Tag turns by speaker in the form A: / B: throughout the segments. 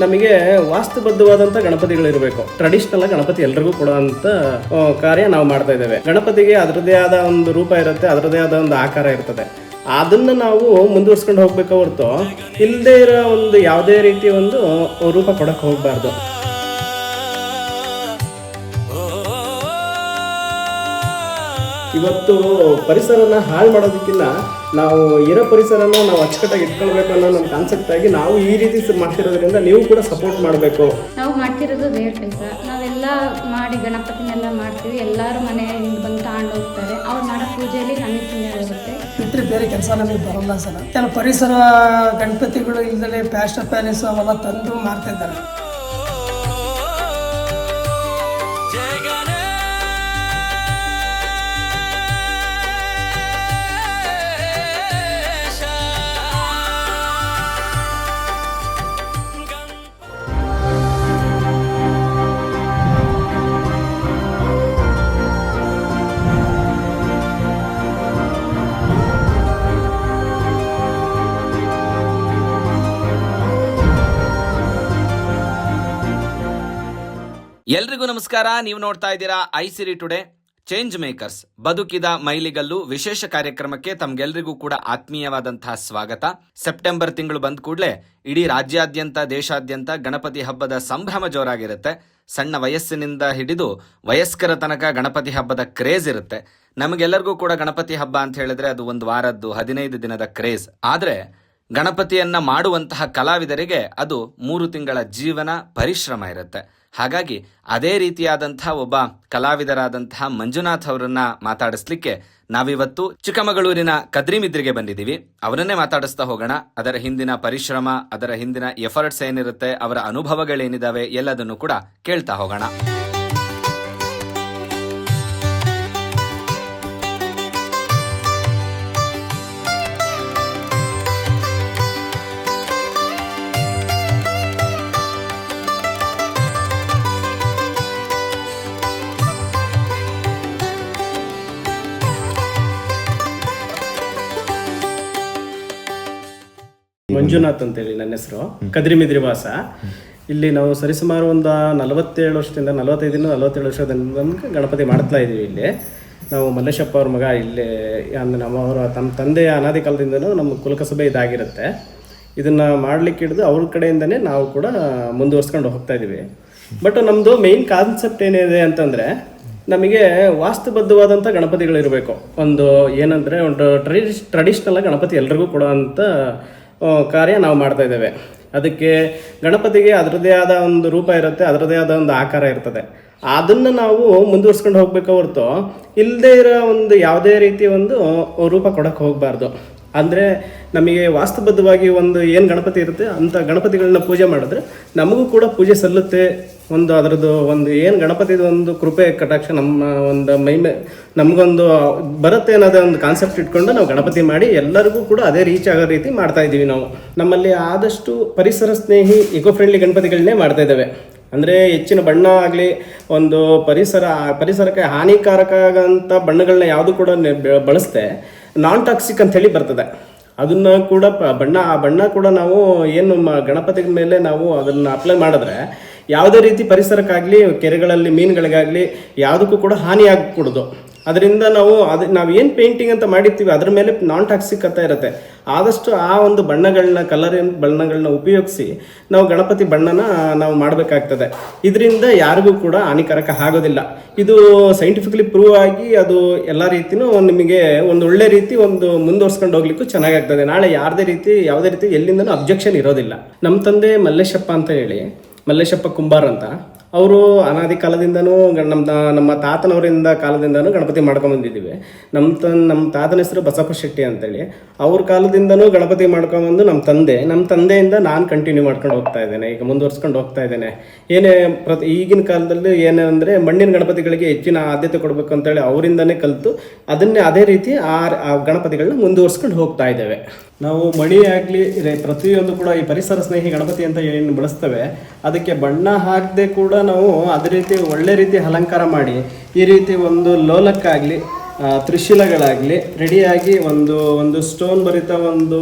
A: ನಮಗೆ ವಾಸ್ತುಬದ್ಧವಾದಂಥ ಗಣಪತಿಗಳಿರಬೇಕು. ಟ್ರೆಡಿಷನಲ್ ಗಣಪತಿ ಎಲ್ರಿಗೂ ಕೊಡುವಂಥ ಕಾರ್ಯ ನಾವು ಮಾಡ್ತಾ ಇದ್ದೇವೆ. ಗಣಪತಿಗೆ ಅದರದ್ದೇ ಆದ ಒಂದು ರೂಪ ಇರುತ್ತೆ, ಅದರದ್ದೇ ಆದ ಒಂದು ಆಕಾರ ಇರ್ತದೆ. ಅದನ್ನು ನಾವು ಮುಂದುವರ್ಸ್ಕೊಂಡು ಹೋಗ್ಬೇಕು ಹೊರತು ಇಲ್ಲದೇ ಇರೋ ಒಂದು ಯಾವುದೇ ರೀತಿ ಒಂದು ರೂಪ ಕೊಡಕ್ಕೆ ಹೋಗಬಾರ್ದು. ಇವತ್ತು ಪರಿಸರನ ಹಾಳು ಮಾಡೋದಕ್ಕಿಂತ ನಾವು ಇರೋ ಪರಿಸರನ ನಾವು ಅಚ್ಚುಕಟ್ಟಾಗಿ ಇಟ್ಕೊಳ್ಬೇಕು ಅನ್ನೋ ನಮ್ಮ ಕಾನ್ಸೆಪ್ಟ್ ಆಗಿ ನಾವು ಈ ರೀತಿ ಮಾಡ್ತಿರೋದ್ರಿಂದ ನೀವು ಕೂಡ ಸಪೋರ್ಟ್ ಮಾಡಬೇಕು.
B: ನಾವು ಮಾಡ್ತಿರೋದು ದೇವ್ರ ಕೆಲಸ, ನಾವೆಲ್ಲ ಮಾಡಿ ಗಣಪತಿನೆಲ್ಲ ಮಾಡ್ತೀವಿ. ಎಲ್ಲರೂ ಮನೆಯಿಂದ ಬಂದು ತಗೊಂಡು ಹೋಗ್ತಾರೆ. ಅವ್ರು ಮಾಡೋ ಪೂಜೆಯಲ್ಲಿ ನಮಗೆ ಪುಣ್ಯ ಹೋಗುತ್ತೆ.
C: ಬಿಟ್ಟರೆ ಬೇರೆ ಕೆಲಸ ನಮಗೆ ಬರೋಲ್ಲ ಸರ್. ಕೆಲವು ಪರಿಸರ ಗಣಪತಿಗಳು ಇಲ್ಲದೆ ಪ್ಯಾಸ್ಟರ್ ಪ್ಯಾಲೇಸ್ ಅವೆಲ್ಲ ತಂದು ಮಾಡ್ತಾ ಇದ್ದಾರೆ.
D: ಎಲ್ರಿಗೂ ನಮಸ್ಕಾರ. ನೀವು ನೋಡ್ತಾ ಇದ್ದೀರಾ ಐಸಿರಿ ಟುಡೇ ಚೇಂಜ್ ಮೇಕರ್ಸ್, ಬದುಕಿದ ಮೈಲಿಗಲ್ಲು ವಿಶೇಷ ಕಾರ್ಯಕ್ರಮಕ್ಕೆ ತಮ್ಗೆಲ್ರಿಗೂ ಕೂಡ ಆತ್ಮೀಯವಾದಂತಹ ಸ್ವಾಗತ. ಸೆಪ್ಟೆಂಬರ್ ತಿಂಗಳು ಬಂದ ಕೂಡಲೇ ಇಡೀ ರಾಜ್ಯಾದ್ಯಂತ ದೇಶಾದ್ಯಂತ ಗಣಪತಿ ಹಬ್ಬದ ಸಂಭ್ರಮ ಜೋರಾಗಿರುತ್ತೆ. ಸಣ್ಣ ವಯಸ್ಸಿನಿಂದ ಹಿಡಿದು ವಯಸ್ಕರ ತನಕ ಗಣಪತಿ ಹಬ್ಬದ ಕ್ರೇಜ್ ಇರುತ್ತೆ. ನಮಗೆಲ್ಲರಿಗೂ ಕೂಡ ಗಣಪತಿ ಹಬ್ಬ ಅಂತ ಹೇಳಿದ್ರೆ ಅದು ಒಂದು ವಾರದ್ದು 15 ದಿನದ ಕ್ರೇಜ್. ಆದ್ರೆ ಗಣಪತಿಯನ್ನ ಮಾಡುವಂತಹ ಕಲಾವಿದರಿಗೆ ಅದು 3 ತಿಂಗಳ ಜೀವನ ಪರಿಶ್ರಮ ಇರುತ್ತೆ. ಹಾಗಾಗಿ ಅದೇ ರೀತಿಯಾದಂತಹ ಒಬ್ಬ ಕಲಾವಿದರಾದಂತಹ ಮಂಜುನಾಥ್ ಅವರನ್ನ ಮಾತಾಡಿಸ್ಲಿಕ್ಕೆ ನಾವಿವತ್ತು ಚಿಕ್ಕಮಗಳೂರಿನ ಕದ್ರಿಮಿದ್ರಿಗೆ ಬಂದಿದ್ದೀವಿ. ಅವರನ್ನೇ ಮಾತಾಡಿಸ್ತಾ ಹೋಗೋಣ. ಅದರ ಹಿಂದಿನ ಪರಿಶ್ರಮ, ಅದರ ಹಿಂದಿನ ಎಫರ್ಟ್ಸ್ ಏನಿರುತ್ತೆ, ಅವರ ಅನುಭವಗಳೇನಿದಾವೆ ಎಲ್ಲದನ್ನು ಕೂಡ ಕೇಳ್ತಾ ಹೋಗೋಣ.
A: ಮಂಜುನಾಥ್ ಅಂತೇಳಿ ನನ್ನ ಹೆಸರು, ಕದ್ರಿಮಿದ್ರಿ ವಾಸ. ಇಲ್ಲಿ ನಾವು ಸರಿಸುಮಾರು ಒಂದು 47 ವರ್ಷದಿಂದ 45-47 ವರ್ಷದಿಂದ ಗಣಪತಿ ಮಾಡ್ತಾ ಇದ್ದೀವಿ. ಇಲ್ಲಿ ನಾವು ಮಲ್ಲೇಶಪ್ಪ ಅವ್ರ ಮಗ. ಇಲ್ಲಿ ತಮ್ಮ ತಂದೆಯ ಅನಾದಿ ಕಾಲದಿಂದನೂ ನಮ್ಮ ಕುಲಕಸಭೆ ಇದಾಗಿರುತ್ತೆ. ಇದನ್ನು ಮಾಡಲಿಕ್ಕೆ ಹಿಡಿದು ಅವ್ರ ಕಡೆಯಿಂದನೇ ನಾವು ಕೂಡ ಮುಂದುವರ್ಸ್ಕೊಂಡು ಹೋಗ್ತಾ ಇದ್ದೀವಿ. ಬಟ್ ನಮ್ಮದು ಮೇಯ್ನ್ ಕಾನ್ಸೆಪ್ಟ್ ಏನಿದೆ ಅಂತಂದರೆ, ನಮಗೆ ವಾಸ್ತುಬದ್ಧವಾದಂಥ ಗಣಪತಿಗಳಿರಬೇಕು. ಒಂದು ಏನಂದರೆ ಒಂದು ಟ್ರೆಡಿಷ್ನಲ್ ಗಣಪತಿ ಎಲ್ರಿಗೂ ಕೊಡುವಂಥ ಕಾರ್ಯ ನಾವು ಮಾಡ್ತಾ ಇದ್ದೇವೆ. ಅದಕ್ಕೆ ಗಣಪತಿಗೆ ಅದರದ್ದೇ ಆದ ಒಂದು ರೂಪ ಇರುತ್ತೆ, ಅದರದ್ದೇ ಆದ ಒಂದು ಆಕಾರ ಇರ್ತದೆ. ಅದನ್ನು ನಾವು ಮುಂದುವರ್ಸ್ಕೊಂಡು ಹೋಗ್ಬೇಕು ಹೊರತು ಇಲ್ಲದೇ ಇರೋ ಒಂದು ಯಾವುದೇ ರೀತಿ ಒಂದು ರೂಪ ಕೊಡೋಕ್ಕೆ ಹೋಗಬಾರ್ದು. ಅಂದರೆ ನಮಗೆ ವಾಸ್ತುಬದ್ಧವಾಗಿ ಒಂದು ಏನು ಗಣಪತಿ ಇರುತ್ತೆ ಅಂಥ ಗಣಪತಿಗಳನ್ನ ಪೂಜೆ ಮಾಡಿದ್ರೆ ನಮಗೂ ಕೂಡ ಪೂಜೆ ಸಲ್ಲುತ್ತೆ. ಒಂದು ಅದರದ್ದು ಒಂದು ಏನು ಗಣಪತಿದು ಒಂದು ಕೃಪೆ ಕಟಾಕ್ಷ ನಮ್ಮ ಒಂದು ನಮಗೊಂದು ಬರುತ್ತೆ ಅನ್ನೋದೇ ಒಂದು ಕಾನ್ಸೆಪ್ಟ್ ಇಟ್ಕೊಂಡು ನಾವು ಗಣಪತಿ ಮಾಡಿ ಎಲ್ಲರಿಗೂ ಕೂಡ ಅದೇ ರೀಚ್ ಆಗೋ ರೀತಿ ಮಾಡ್ತಾ ಇದ್ದೀವಿ. ನಾವು ನಮ್ಮಲ್ಲಿ ಆದಷ್ಟು ಪರಿಸರ ಸ್ನೇಹಿ ಇಕೋ ಫ್ರೆಂಡ್ಲಿ ಗಣಪತಿಗಳನ್ನೇ ಮಾಡ್ತಾ ಇದ್ದೇವೆ. ಅಂದರೆ ಹೆಚ್ಚಿನ ಬಣ್ಣ ಆಗಲಿ, ಒಂದು ಪರಿಸರಕ್ಕೆ ಹಾನಿಕಾರಕ ಆಗಂಥ ಬಣ್ಣಗಳನ್ನ ಯಾವುದು ಕೂಡ ಬಳಸದೆ ನಾನ್ ಟಾಕ್ಸಿಕ್ ಅಂತ ಹೇಳಿ ಬರ್ತದೆ. ಅದನ್ನು ಕೂಡ ಬಣ್ಣ ಕೂಡ ನಾವು ಏನು ಗಣಪತಿ ಮೇಲೆ ನಾವು ಅದನ್ನು ಅಪ್ಲೈ ಮಾಡಿದ್ರೆ ಯಾವುದೇ ರೀತಿ ಪರಿಸರಕ್ಕಾಗಲಿ, ಕೆರೆಗಳಲ್ಲಿ ಮೀನುಗಳಿಗಾಗಲಿ ಯಾವುದಕ್ಕೂ ಕೂಡ ಹಾನಿ ಆಗಕೂಡದು. ಅದರಿಂದ ನಾವು ಏನು ಪೇಂಟಿಂಗ್ ಅಂತ ಮಾಡಿರ್ತೀವಿ ಅದ್ರ ಮೇಲೆ ನಾನ್ ಟಾಕ್ಸಿಕ್ ಅಂತ ಇರುತ್ತೆ. ಆದಷ್ಟು ಆ ಒಂದು ಬಣ್ಣಗಳನ್ನ ಉಪಯೋಗಿಸಿ ನಾವು ಗಣಪತಿ ಬಣ್ಣನ ನಾವು ಮಾಡಬೇಕಾಗ್ತದೆ. ಇದರಿಂದ ಯಾರಿಗೂ ಕೂಡ ಹಾನಿಕಾರಕ ಆಗೋದಿಲ್ಲ. ಇದು ಸೈಂಟಿಫಿಕಲಿ ಪ್ರೂವ್ ಆಗಿ ಅದು ಎಲ್ಲ ರೀತಿಯೂ ನಿಮಗೆ ಒಂದು ಒಳ್ಳೆ ರೀತಿ ಒಂದು ಮುಂದುವರ್ಸ್ಕೊಂಡು ಹೋಗ್ಲಿಕ್ಕೂ ಚೆನ್ನಾಗಾಗ್ತದೆ. ನಾಳೆ ಯಾವುದೇ ರೀತಿ ಎಲ್ಲಿಂದನೂ ಅಬ್ಜೆಕ್ಷನ್ ಇರೋದಿಲ್ಲ. ನಮ್ಮ ತಂದೆ ಮಲ್ಲೇಶಪ್ಪ ಅಂತ ಹೇಳಿ, ಮಲ್ಲೇಶಪ್ಪ ಕುಂಬಾರ್ ಅಂತ, ಅವರು ಅನಾದಿ ಕಾಲದಿಂದನೂ ನಮ್ಮ ತಾತನವರಿಂದ ಕಾಲದಿಂದನೂ ಗಣಪತಿ ಮಾಡ್ಕೊಂಬಂದಿದ್ದೀವಿ. ನಮ್ಮ ತಾತನ ಹೆಸರು ಬಸಪ್ಪ ಶೆಟ್ಟಿ ಅಂತೇಳಿ. ಅವ್ರ ಕಾಲದಿಂದನೂ ಗಣಪತಿ ಮಾಡ್ಕೊಂಬಂದು ನಮ್ಮ ತಂದೆಯಿಂದ ನಾನು ಕಂಟಿನ್ಯೂ ಮಾಡ್ಕೊಂಡು ಹೋಗ್ತಾ ಇದ್ದೇನೆ, ಈಗ ಮುಂದುವರ್ಸ್ಕೊಂಡು ಹೋಗ್ತಾ ಇದ್ದೇನೆ. ಈಗಿನ ಕಾಲದಲ್ಲಿ ಏನೆಂದರೆ ಮಣ್ಣಿನ ಗಣಪತಿಗಳಿಗೆ ಹೆಚ್ಚಿನ ಆದ್ಯತೆ ಕೊಡಬೇಕು ಅಂತೇಳಿ ಅವರಿಂದನೇ ಕಲಿತು ಅದೇ ರೀತಿ ಆ ಗಣಪತಿಗಳನ್ನ ಮುಂದುವರ್ಸ್ಕೊಂಡು ಹೋಗ್ತಾ ಇದ್ದೇವೆ. ನಾವು ಮಣಿ ಆಗಲಿ ಪ್ರತಿಯೊಂದು ಕೂಡ ಈ ಪರಿಸರ ಸ್ನೇಹಿ ಗಣಪತಿ ಅಂತ ಏನು ಬಳಸ್ತೇವೆ, ಅದಕ್ಕೆ ಬಣ್ಣ ಹಾಕದೆ ಕೂಡ ನಾವು ಅದೇ ರೀತಿ ಒಳ್ಳೆ ರೀತಿ ಅಲಂಕಾರ ಮಾಡಿ ಈ ರೀತಿ ಒಂದು ಲೋಲಕ್ಕಾಗಲಿ ತ್ರಿಶೂಲಗಳಾಗಲಿ ರೆಡಿಯಾಗಿ ಒಂದು ಸ್ಟೋನ್ ಭರಿತ ಒಂದು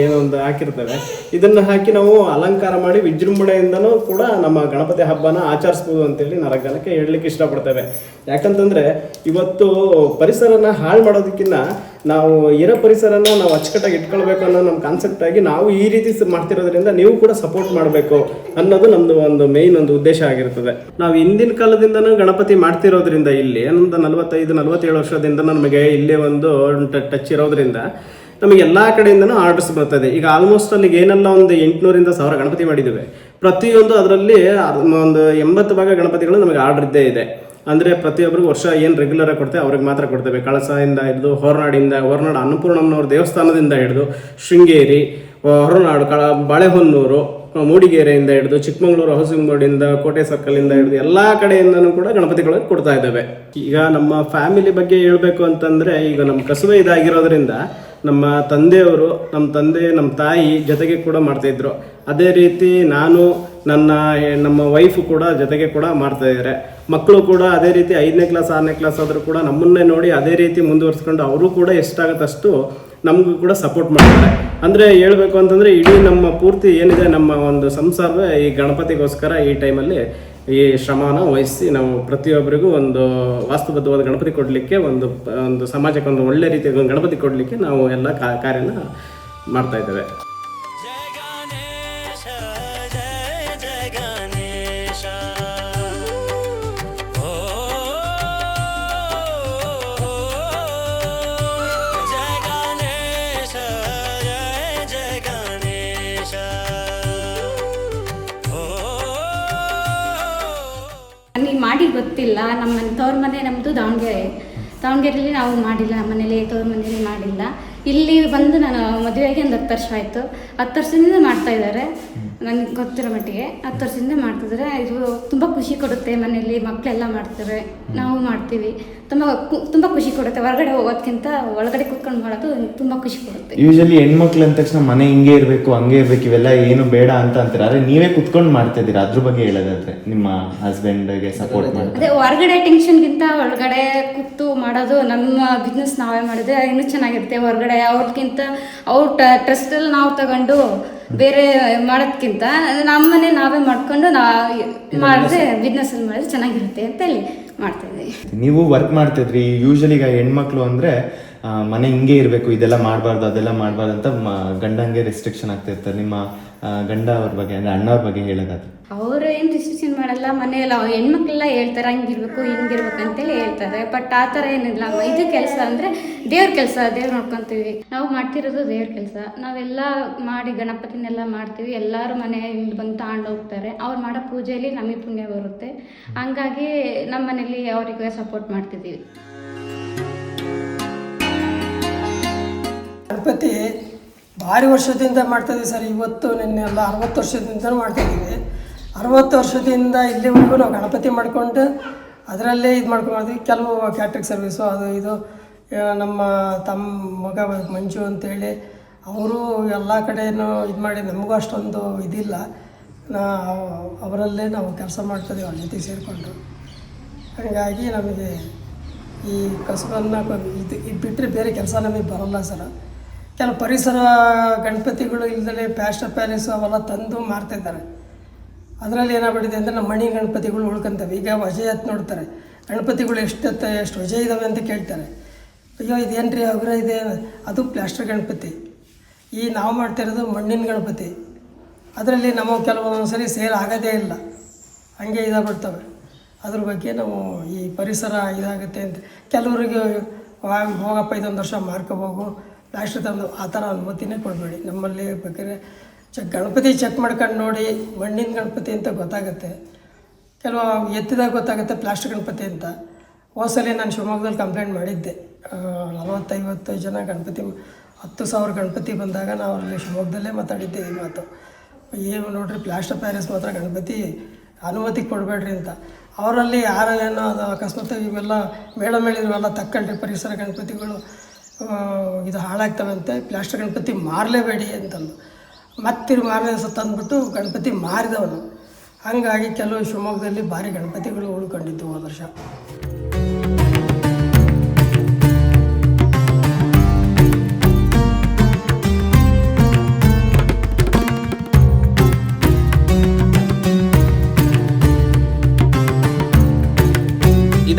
A: ಏನೋ ಒಂದು ಹಾಕಿರ್ತವೆ. ಇದನ್ನು ಹಾಕಿ ನಾವು ಅಲಂಕಾರ ಮಾಡಿ ವಿಜೃಂಭಣೆಯಿಂದನೂ ಕೂಡ ನಮ್ಮ ಗಣಪತಿ ಹಬ್ಬನ ಆಚರಿಸ್ಬೋದು ಅಂತೇಳಿ ನಾಲ್ಕು ಜನಕ್ಕೆ ಹೇಳಲಿಕ್ಕೆ ಇಷ್ಟಪಡ್ತೇವೆ. ಯಾಕಂತಂದರೆ ಇವತ್ತು ಪರಿಸರನ ಹಾಳು ಮಾಡೋದಕ್ಕಿಂತ ನಾವು ಇರೋ ಪರಿಸರನ ನಾವು ಅಚ್ಚುಕಟ್ಟಾಗಿ ಇಟ್ಕೊಳ್ಬೇಕು ಅನ್ನೋ ನಮ್ಮ ಕಾನ್ಸೆಪ್ಟ್ ಆಗಿ ನಾವು ಈ ರೀತಿ ಮಾಡ್ತಿರೋದ್ರಿಂದ ನೀವು ಕೂಡ ಸಪೋರ್ಟ್ ಮಾಡಬೇಕು ಅನ್ನೋದು ನಮ್ಮದು ಒಂದು ಮೇಯ್ನ್ ಒಂದು ಉದ್ದೇಶ ಆಗಿರ್ತದೆ. ನಾವು ಹಿಂದಿನ ಕಾಲದಿಂದನೂ ಗಣಪತಿ ಮಾಡ್ತಿರೋದ್ರಿಂದ ಇಲ್ಲಿ ಒಂದು 45-47 ವರ್ಷದಿಂದ ನಮಗೆ ಇಲ್ಲೇ ಒಂದು ಟಚ್ ಇರೋದ್ರಿಂದ ನಮಗೆ ಎಲ್ಲ ಕಡೆಯಿಂದನೂ ಆರ್ಡರ್ಸ್ ಬರ್ತದೆ. ಈಗ ಆಲ್ಮೋಸ್ಟ್ ಅಲ್ಲಿಗೆ ಏನೆಲ್ಲ ಒಂದು 800-1000 ಗಣಪತಿ ಮಾಡಿದ್ದೇವೆ. ಪ್ರತಿಯೊಂದು ಅದರಲ್ಲಿ ಒಂದು 80 ಭಾಗ ಗಣಪತಿಗಳು ನಮಗೆ ಆರ್ಡರ್ ಇದ್ದೇ ಇದೆ. ಅಂದರೆ ಪ್ರತಿಯೊಬ್ಬರಿಗೂ ವರ್ಷ ಏನು ರೆಗ್ಯುಲರ್ ಆಗಿ ಕೊಡ್ತೇವೆ ಅವ್ರಿಗೆ ಮಾತ್ರ ಕೊಡ್ತೇವೆ. ಕಳಸದಿಂದ ಹಿಡಿದು ಹೊರನಾಡು ಅನ್ನಪೂರ್ಣಮ್ಮನವ್ರ ದೇವಸ್ಥಾನದಿಂದ ಹಿಡಿದು ಶೃಂಗೇರಿ, ಹೊರನಾಡು, ಬಾಳೆಹೊನ್ನೂರು, ಮೂಡಿಗೆರೆಯಿಂದ ಹಿಡಿದು ಚಿಕ್ಕಮಗಳೂರು ಹೌಸಿಂಗ್ ಬೋರ್ಡಿಂದ, ಕೋಟೆ ಸರ್ಕಲಿಂದ ಹಿಡಿದು ಎಲ್ಲ ಕಡೆಯಿಂದನೂ ಕೂಡ ಗಣಪತಿಗಳು ಕೊಡ್ತಾ ಇದ್ದಾವೆ. ಈಗ ನಮ್ಮ ಫ್ಯಾಮಿಲಿ ಬಗ್ಗೆ ಹೇಳ್ಬೇಕು ಅಂತಂದರೆ, ಈಗ ನಮ್ಮ ಕಸುವೆ ಇದಾಗಿರೋದ್ರಿಂದ ನಮ್ಮ ತಂದೆಯವರು, ನಮ್ಮ ತಾಯಿ ಜೊತೆಗೆ ಕೂಡ ಮಾಡ್ತಾಯಿದ್ರು. ಅದೇ ರೀತಿ ನಾನು ನಮ್ಮ ವೈಫು ಕೂಡ ಜೊತೆಗೆ ಕೂಡ ಮಾಡ್ತಾಯಿದ್ದಾರೆ. ಮಕ್ಕಳು ಕೂಡ ಅದೇ ರೀತಿ 5ನೇ ಕ್ಲಾಸ್ 6ನೇ ಕ್ಲಾಸ್ ಆದರೂ ಕೂಡ ನಮ್ಮನ್ನೇ ನೋಡಿ ಅದೇ ರೀತಿ ಮುಂದುವರಿಸ್ಕೊಂಡು ಅವರು ಕೂಡ ಎಷ್ಟಾಗುತ್ತಷ್ಟು ನಮಗೂ ಕೂಡ ಸಪೋರ್ಟ್ ಮಾಡ್ತಾರೆ. ಅಂದರೆ ಹೇಳ್ಬೇಕು ಅಂತಂದರೆ ಇಡೀ ನಮ್ಮ ಪೂರ್ತಿ ಏನಿದೆ ನಮ್ಮ ಒಂದು ಸಂಸಾರವೇ ಈ ಗಣಪತಿಗೋಸ್ಕರ ಈ ಟೈಮಲ್ಲಿ ಈ ಶ್ರಮನ ವಹಿಸಿ ನಾವು ಪ್ರತಿಯೊಬ್ಬರಿಗೂ ಒಂದು ವಾಸ್ತುಬದ್ಧವಾದ ಗಣಪತಿ ಕೊಡಲಿಕ್ಕೆ, ಒಂದು ಸಮಾಜಕ್ಕೆ ಒಂದು ಒಳ್ಳೆ ರೀತಿಯ ಗಣಪತಿ ಕೊಡಲಿಕ್ಕೆ ನಾವು ಎಲ್ಲ ಕಾರ್ಯನ ಮಾಡ್ತಾ ಇದ್ದೇವೆ.
B: ನನಗೆ ಮಾಡಿ ಗೊತ್ತಿಲ್ಲ. ನಮ್ಮ ತವ್ರ ಮನೆ ನಮ್ಮದು ದಾವಣಗೆರೆಯಲ್ಲಿ ನಾವು ಮಾಡಿಲ್ಲ. ನಮ್ಮ ಮನೇಲಿ ತವ್ರ ಮನೇಲಿ ಮಾಡಿಲ್ಲ. ಇಲ್ಲಿ ಬಂದು ನಾನು ಮದುವೆಗೆ ಒಂದು 10 ವರ್ಷ ಆಯಿತು. 10 ವರ್ಷದಿಂದ ಮಾಡ್ತಾ ಇದ್ದಾರೆ. ನನಗೆ ಗೊತ್ತಿರೋ ಮಟ್ಟಿಗೆ 10 ವರ್ಷದಿಂದ ಮಾಡ್ತಿದ್ದಾರೆ. ಇದು ತುಂಬ ಖುಷಿ ಕೊಡುತ್ತೆ. ಮನೆಯಲ್ಲಿ ಮಕ್ಕಳೆಲ್ಲ ಮಾಡ್ತಾರೆ, ನಾವು ಮಾಡ್ತೀವಿ. ತುಂಬ ಖುಷಿ ಕೊಡುತ್ತೆ. ಹೊರಗಡೆ ಹೋಗೋದಕ್ಕಿಂತ ಒಳಗಡೆ ಕೂತ್ಕೊಂಡು ಮಾಡೋದು ತುಂಬ ಖುಷಿ ಕೊಡುತ್ತೆ.
E: ಯೂಶಲಿ ಹೆಣ್ಮಕ್ಳು ಅಂದ ತಕ್ಷಣ ಮನೆ ಹಿಂಗೆ ಇರಬೇಕು, ಹಂಗೆ ಇರಬೇಕು, ಇವೆಲ್ಲ ಏನು ಬೇಡ ಅಂತ ಅಂತಾರೆ. ಆದರೆ ನೀವೇ ಕುತ್ಕೊಂಡು ಮಾಡ್ತಿದ್ದೀರಾ, ಅದ್ರ ಬಗ್ಗೆ ಹೇಳೋದಾದ್ರೆ ನಿಮ್ಮ ಹಸ್ಬೆಂಡ್ಗೆ ಸಪೋರ್ಟ್ ಮಾಡಿ.
B: ಅದೇ ಹೊರಗಡೆ ಟೆನ್ಷನ್ಗಿಂತ ಒಳಗಡೆ ಕೂತು ಮಾಡೋದು, ನಮ್ಮ ಬಿಸ್ನೆಸ್ ನಾವೇ ಮಾಡಿದ್ರೆ ಇನ್ನೂ ಚೆನ್ನಾಗಿರುತ್ತೆ. ಹೊರಗಡೆ ಅವ್ರಿಗಿಂತ ಅವ್ರ ಟ್ರಸ್ಟಲ್ಲಿ ನಾವು ತಗೊಂಡು ಬೇರೆ ಮಾಡೋದಕ್ಕಿಂತ ನಮ್ಮನೆ ನಾವೇ ಮಾಡ್ಕೊಂಡು ಮಾಡಿದ್ರೆ ಬಿಸ್ನೆಸ್ಸಲ್ಲಿ ಮಾಡಿದ್ರೆ ಚೆನ್ನಾಗಿರುತ್ತೆ ಅಂತ ಹೇಳಿ ಮಾಡ್ತಾ ಇದ್ದೀವಿ.
E: ನೀವು ವರ್ಕ್ ಮಾಡ್ತಿದ್ರಿ. ಯೂಶಲಿ ಈಗ ಹೆಣ್ಮಕ್ಳು ಅಂದರೆ ಮನೆ ಹಿಂಗೆ ಇರಬೇಕು, ಇದೆಲ್ಲ ಮಾಡಬಾರ್ದು, ಅದೆಲ್ಲ ಮಾಡಬಾರ್ದು ಅಂತ ಗಂಡಂಗೆ ರೆಸ್ಟ್ರಿಕ್ಷನ್ ಆಗ್ತಿರ್ತಾರೆ. ನಿಮ್ಮ ಗಂಡ ಅವ್ರ ಬಗ್ಗೆ ಅಂದರೆ ಅಣ್ಣವ್ರ ಬಗ್ಗೆ ಹೇಳೋದಾದ್ರೆ?
B: ಅವರು ಏನು ರಿಸ್ಟ್ರಿಕ್ಷನ್ ಮಾಡಲ್ಲ. ಮನೆಯಲ್ಲ ಹೆಣ್ಮಕ್ಳೆಲ್ಲ ಹೇಳ್ತಾರೆ ಹಂಗಿರ್ಬೇಕು ಹಿಂಗಿರ್ಬೇಕು ಅಂತೇಳಿ ಹೇಳ್ತಾರೆ. ಬಟ್ ಆ ಥರ ಏನಿಲ್ಲ. ಇದು ಕೆಲಸ ಅಂದರೆ ದೇವ್ರ ಕೆಲಸ, ದೇವ್ರು ನೋಡ್ಕೊತೀವಿ. ನಾವು ಮಾಡ್ತಿರೋದು ದೇವ್ರ ಕೆಲಸ. ನಾವೆಲ್ಲ ಮಾಡಿ ಗಣಪತಿನೆಲ್ಲ ಮಾಡ್ತೀವಿ. ಎಲ್ಲರೂ ಮನೆಯಿಂದ ಬಂದು ತಗೊಂಡು ಹೋಗ್ತಾರೆ. ಅವ್ರು ಮಾಡೋ ಪೂಜೆಯಲ್ಲಿ ನಮಗೆ ಪುಣ್ಯ ಬರುತ್ತೆ. ಹಂಗಾಗಿ ನಮ್ಮ ಮನೇಲಿ ಅವರಿಗೆ ಸಪೋರ್ಟ್ ಮಾಡ್ತಿದ್ದೀವಿ.
C: ಗಣಪತಿ ಭಾರಿ ವರ್ಷದಿಂದ ಮಾಡ್ತಾಯಿದ್ದೀವಿ ಸರ್. ಇವತ್ತು ನಿನ್ನೆ ಎಲ್ಲ 60 ವರ್ಷದಿಂದ ಮಾಡ್ತಾಯಿದ್ದೀವಿ. 60 ವರ್ಷದಿಂದ ಇಲ್ಲಿವರೆಗೂ ನಾವು ಗಣಪತಿ ಮಾಡ್ಕೊಂಡು ಅದರಲ್ಲೇ ಇದು ಮಾಡ್ಕೊಂಡಿದ್ವಿ. ಕೆಲವು ಕ್ಯಾಟ್ರಿಂಗ್ ಸರ್ವಿಸು ಅದು ಇದು. ನಮ್ಮ ಮಗ ಮಂಜು ಅಂತೇಳಿ ಅವರು ಎಲ್ಲ ಕಡೆಯೂ ಇದು ಮಾಡಿ ನಮಗೂ ಅಷ್ಟೊಂದು ಇದಿಲ್ಲ. ಅವರಲ್ಲೇ ನಾವು ಕೆಲಸ ಮಾಡ್ತಿದ್ದೀವಿ ಅವ್ರ ಜೊತೆಗೆ ಸೇರಿಕೊಂಡು. ಹಾಗಾಗಿ ನಮಗೆ ಈ ಕಸುಬನ್ನು ಇದು ಬಿಟ್ಟರೆ ಬೇರೆ ಕೆಲಸ ನಮಗೆ ಬರೋಲ್ಲ ಸರ್. ಕೆಲವು ಪರಿಸರ ಗಣಪತಿಗಳು ಇಲ್ಲದೆ ಪ್ಯಾಲೇಸು ಅವೆಲ್ಲ ತಂದು ಮಾರ್ತಿದ್ದಾರೆ. ಅದರಲ್ಲಿ ಏನಾಗ್ಬಿಟ್ಟಿದೆ ಅಂದರೆ ನಮ್ಮ ಮಣಿ ಗಣಪತಿಗಳು ಉಳ್ಕೊಂತವೆ. ಈಗ ವಜೆ ಹತ್ತು ನೋಡ್ತಾರೆ, ಗಣಪತಿಗಳು ಎಷ್ಟು ವಜೆ ಇದ್ದಾವೆ ಅಂತ ಕೇಳ್ತಾರೆ. ಅಯ್ಯೋ ಇದೇನು ರೀ ಅವರ ಇದೆ, ಅದು ಪ್ಲಾಸ್ಟರ್ ಗಣಪತಿ. ಈ ನಾವು ಮಾಡ್ತಿರೋದು ಮಣ್ಣಿನ ಗಣಪತಿ. ಅದರಲ್ಲಿ ನಮ್ಮ ಕೆಲವೊಂದು ಸರಿ ಸೇಲ್ ಆಗೋದೇ ಇಲ್ಲ, ಹಂಗೆ ಇದಾಗ್ಬಿಡ್ತವೆ. ಅದ್ರ ಬಗ್ಗೆ ನಾವು ಈ ಪರಿಸರ ಇದಾಗುತ್ತೆ ಅಂತ ಕೆಲವರಿಗೆ ಹೋಗಪ್ಪ ಇದೊಂದು ವರ್ಷ ಮಾರ್ಕೋಬೋಗು, ಪ್ಲಾಸ್ಟರ್ ತಂದು ಆ ಥರ ಅನುಮತಿನೇ ಕೊಡಬೇಡಿ. ನಮ್ಮಲ್ಲಿ ಬೇಕಾದ್ರೆ ಗಣಪತಿ ಚೆಕ್ ಮಾಡ್ಕೊಂಡು ನೋಡಿ ಮಣ್ಣಿನ ಗಣಪತಿ ಅಂತ ಗೊತ್ತಾಗುತ್ತೆ. ಕೆಲವು ಎತ್ತಿದಾಗ ಗೊತ್ತಾಗುತ್ತೆ ಪ್ಲಾಸ್ಟರ್ ಗಣಪತಿ ಅಂತ. ಹೋದ್ಸಲಿ ನಾನು ಶಿವಮೊಗ್ಗದಲ್ಲಿ ಕಂಪ್ಲೇಂಟ್ ಮಾಡಿದ್ದೆ. 40-50 ಜನ ಗಣಪತಿ 10,000 ಗಣಪತಿ ಬಂದಾಗ ನಾವು ಅಲ್ಲಿ ಶಿವಮೊಗ್ಗದಲ್ಲೇ ಮಾತಾಡಿದ್ದೆ ಈ ಮಾತು. ಏನು ನೋಡ್ರಿ ಪ್ಲಾಸ್ಟರ್ ಪ್ಯಾಲೇಸ್ ಮಾತ್ರ ಗಣಪತಿ ಅನುಮತಿ ಕೊಡಬೇಡ್ರಿ ಅಂತ. ಅವರಲ್ಲಿ ಯಾರು ಏನೋ ಅದು ಅಕಸ್ಮಾತ್ ಇವೆಲ್ಲ ಮೇಳಿರುವೆಲ್ಲ ತಕ್ಕಳ್ರಿ ಪರಿಸರ ಗಣಪತಿಗಳು ಇದು ಹಾಳಾಗ್ತವಂತೆ, ಪ್ಲಾಸ್ಟರ್ ಗಣಪತಿ ಮಾರಲೇಬೇಡಿ ಅಂತಂದು ಮತ್ತಿರು ಮಾರನೇ ದಿವಸ ತಂದುಬಿಟ್ಟು ಗಣಪತಿ ಮಾರಿದವನು. ಹಾಗಾಗಿ ಕೆಲವು ಶಿವಮೊಗ್ಗದಲ್ಲಿ ಭಾರಿ ಗಣಪತಿಗಳು ಉಳ್ಕೊಂಡಿದ್ದು ಹೋದ ವರ್ಷ.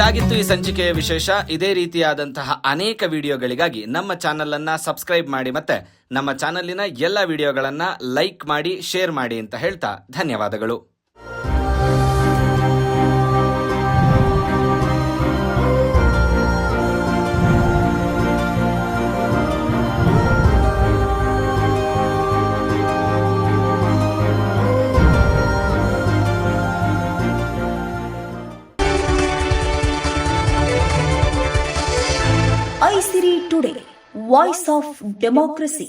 D: ಇದಾಗಿತ್ತು ಈ ಸಂಚಿಕೆಯ ವಿಶೇಷ. ಇದೇ ರೀತಿಯಾದಂತಹ ಅನೇಕ ವಿಡಿಯೋಗಳಿಗಾಗಿ ನಮ್ಮ ಚಾನಲ್ ಅನ್ನ ಸಬ್ಸ್ಕ್ರೈಬ್ ಮಾಡಿ, ಮತ್ತೆ ನಮ್ಮ ಚಾನಲಿನ ಎಲ್ಲ ವಿಡಿಯೋಗಳನ್ನ ಲೈಕ್ ಮಾಡಿ, ಶೇರ್ ಮಾಡಿ ಅಂತ ಹೇಳ್ತಾ ಧನ್ಯವಾದಗಳು.
F: ಐಸಿರಿ ಟುಡೇ, ವಾಯ್ಸ್ ಆಫ್ ಡೆಮೋಕ್ರಸಿ.